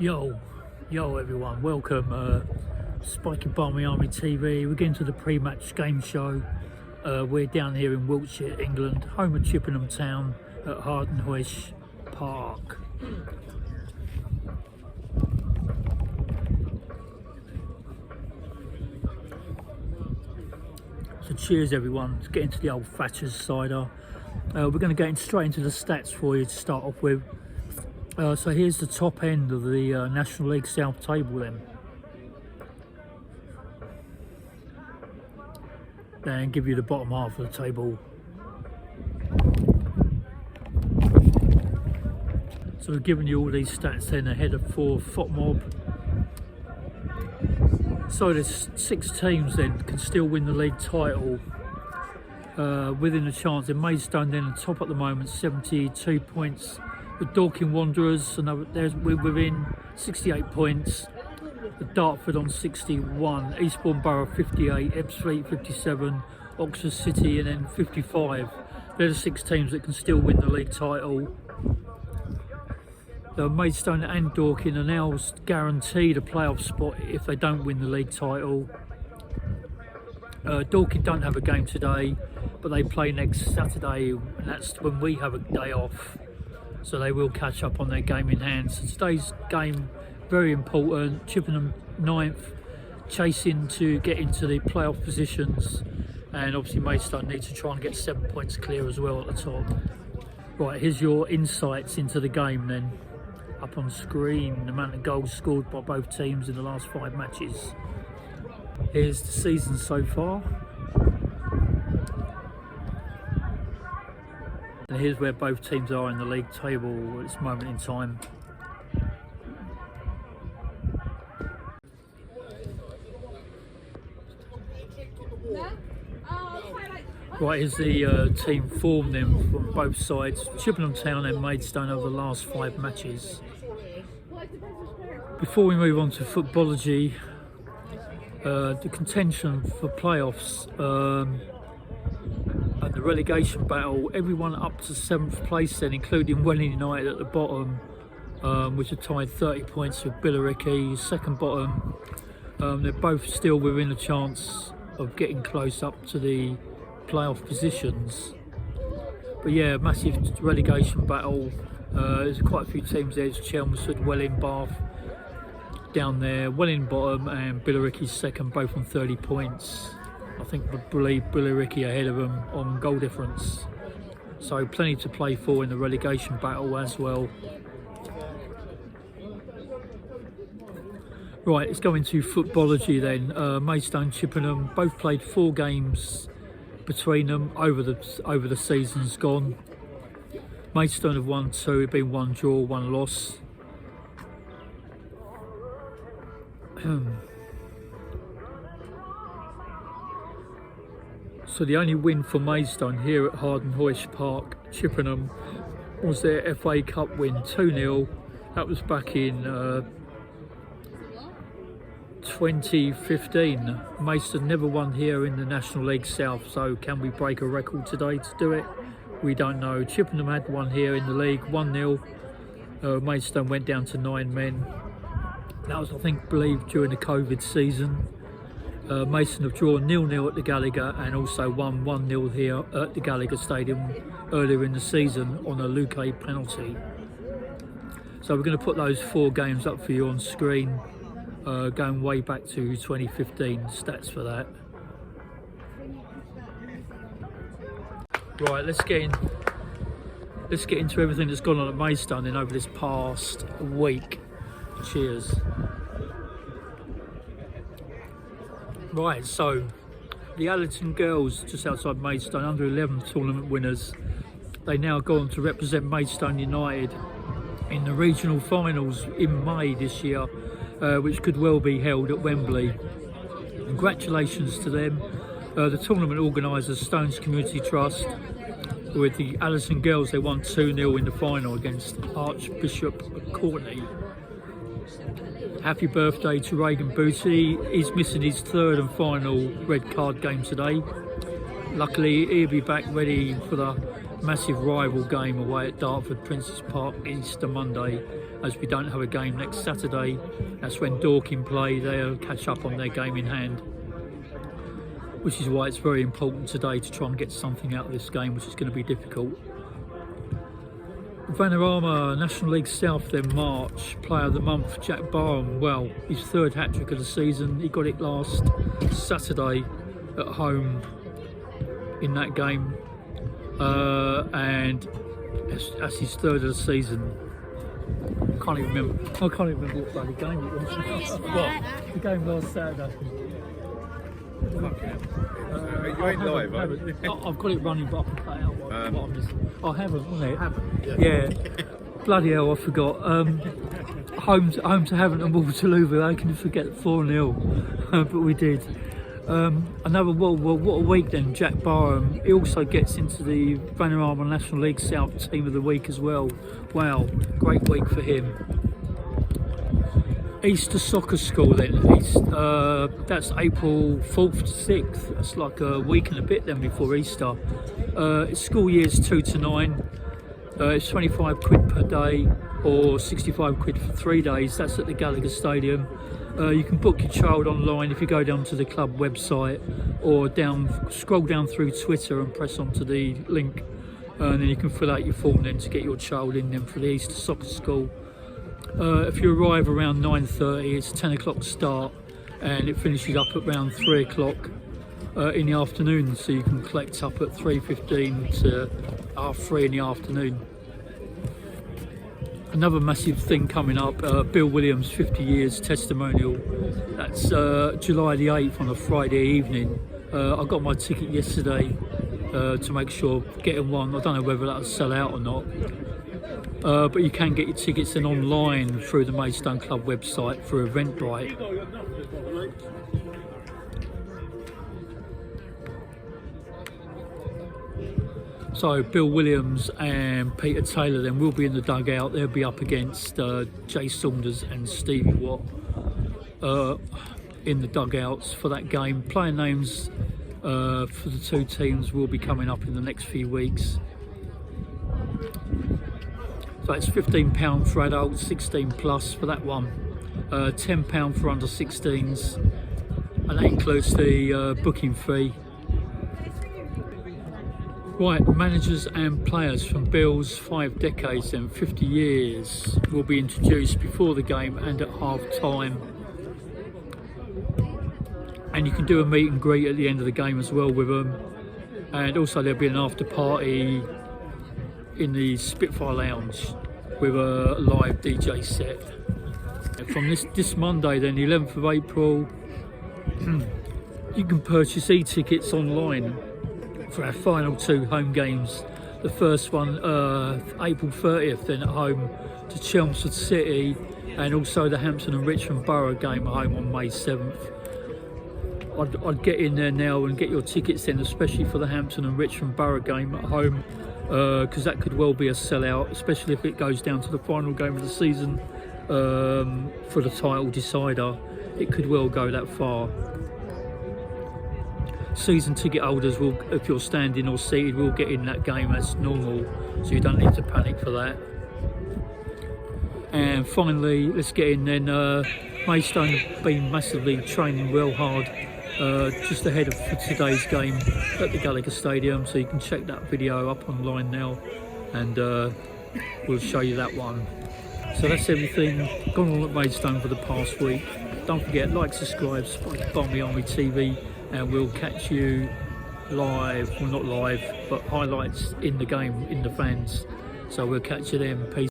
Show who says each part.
Speaker 1: Yo everyone, welcome. Spiky Barmy Army TV. We're getting to the pre-match game show. We're down here in Wiltshire, England, home of Chippenham Town at Hardenhoish Park. So cheers everyone, let's get into the old Thatcher's cider. We're going to get straight into the stats for you to start off with. So here's the top end of the National League South table then. And give you the bottom half of the table. So we've given you all these stats then ahead of 4 FOTMOB. So there's 6 teams then can still win the league title within a chance. In Maidstone then on top at the moment, 72 points. The Dorking Wanderers, we're within 68 points. The Dartford on 61, Eastbourne Borough 58, Ebbsfleet 57, Oxford City and then 55. They're the 6 teams that can still win the league title. Maidstone and Dorking are now guaranteed a playoff spot if they don't win the league title. Dorking don't have a game today, but they play next Saturday, and that's when we have a day off. So they will catch up on their game in hand. So today's game, very important. Chippenham 9th, chasing to get into the playoff positions. And obviously Maidstone need to try and get 7 points clear as well at the top. Right, here's your insights into the game then. Up on screen, the amount of goals scored by both teams in the last 5 matches. Here's the season so far. And here's where both teams are in the league table at this moment in time. Right, here's the team form then from both sides. Chippenham Town and Maidstone over the last 5 matches. Before we move on to footballogy, the contention for playoffs and the relegation battle, everyone up to 7th place then, including Welling United at the bottom, which are tied 30 points with Billericay, second bottom. They're both still within a chance of getting close up to the playoff positions. But yeah, massive relegation battle. There's quite a few teams there. There's Chelmsford, Welling, Bath down there, Welling bottom and Billericay second, both on 30 points. I think I believe Billericay ahead of them on goal difference. So plenty to play for in the relegation battle as well. Right, let's go into footballogy then. Maidstone, Chippenham, both played 4 games between them over the season's gone. Maidstone have won 2, it's been 1 draw, 1 loss. So the only win for Maidstone here at Hardenhoish Park, Chippenham, was their FA Cup win, 2-0. That was back in 2015. Maidstone never won here in the National League South, so can we break a record today to do it? We don't know. Chippenham had one here in the league, 1-0. Maidstone went down to 9 men. That was, I think, believed during the COVID season. Maidstone have drawn 0-0 at the Gallagher and also won 1-0 here at the Gallagher Stadium earlier in the season on a Luque penalty. So we're going to put those 4 games up for you on screen, going way back to 2015, stats for that. Right, let's get into everything that's gone on at Maidstone then over this past week. Cheers. Right, so the Allerton girls just outside Maidstone, under 11 tournament winners. They now go on to represent Maidstone United in the regional finals in May this year, which could well be held at Wembley. Congratulations to them. The tournament organisers, Stones Community Trust, with the Allerton girls, they won 2-0 in the final against Archbishop Courtney. Happy birthday to Reagan Booty. He's missing his 3rd and final red card game today. Luckily he'll be back ready for the massive rival game away at Dartford Princes Park Easter Monday, as we don't have a game next Saturday. That's when Dorking play. They'll catch up on their game in hand, which is why it's very important today to try and get something out of this game, which is going to be difficult. Vanarama, National League South, then March, Player of the Month, Jack Barham. Well, his third hat-trick of the season. He got it last Saturday at home in that game, and that's his third of the season. I can't even remember what bloody game it was. What? The game last Saturday.
Speaker 2: You ain't live, are you?
Speaker 1: I've got it running, but I can cut it out. I haven't, wasn't it? Yeah. Bloody hell, I forgot. Home to Havant and Waterloo. How can you forget 4-0? But we did. Another what a week then. Jack Barham. He also gets into the Vanarama National League South Team of the Week as well. Wow, great week for him. Easter Soccer School then, that's April 4th to 6th, that's like a week and a bit then before Easter. School years 2 to 9, it's 25 quid per day or 65 quid for 3 days, that's at the Gallagher Stadium. You can book your child online if you go down to the club website or scroll down through Twitter and press onto the link, and then you can fill out your form then to get your child in then for the Easter Soccer School. If you arrive around 9:30, it's 10 o'clock start, and it finishes up at around 3 o'clock in the afternoon, so you can collect up at 3:15 to 3 in the afternoon. Another massive thing coming up, Bill Williams 50 years testimonial. That's July the 8th on a Friday evening. I got my ticket yesterday to make sure getting one. I don't know whether that'll sell out or not. But you can get your tickets in online through the Maidstone Club website through Eventbrite. So Bill Williams and Peter Taylor then will be in the dugout. They'll be up against Jay Saunders and Stevie Watt in the dugouts for that game. Player names for the two teams will be coming up in the next few weeks. So it's £15 for adults, 16 plus for that one, £10 for under 16s, and that includes the booking fee. Right, managers and players from Bill's 5 decades and 50 years will be introduced before the game and at half time. And you can do a meet and greet at the end of the game as well with them. And also there'll be an after party in the Spitfire Lounge with a live DJ set. From this Monday then, the 11th of April, you can purchase e-tickets online for our final 2 home games. The first one, April 30th then at home to Chelmsford City, and also the Hampton and Richmond Borough game at home on May 7th. I'd get in there now and get your tickets in, especially for the Hampton and Richmond Borough game at home, because that could well be a sellout, especially if it goes down to the final game of the season for the title decider. It could well go that far. Season ticket holders will, if you're standing or seated, will get in that game as normal, so you don't need to panic for that. And finally, let's get in then. Maidstone have been massively training well hard just ahead of today's game at the Gallagher Stadium, so you can check that video up online now, and we'll show you that one. So that's everything gone on at Maidstone for the past week. Don't forget, like, subscribe, Barmy Army TV, and we'll catch you live, well not live, but highlights in the game, in the fans. So we'll catch you then. Peace.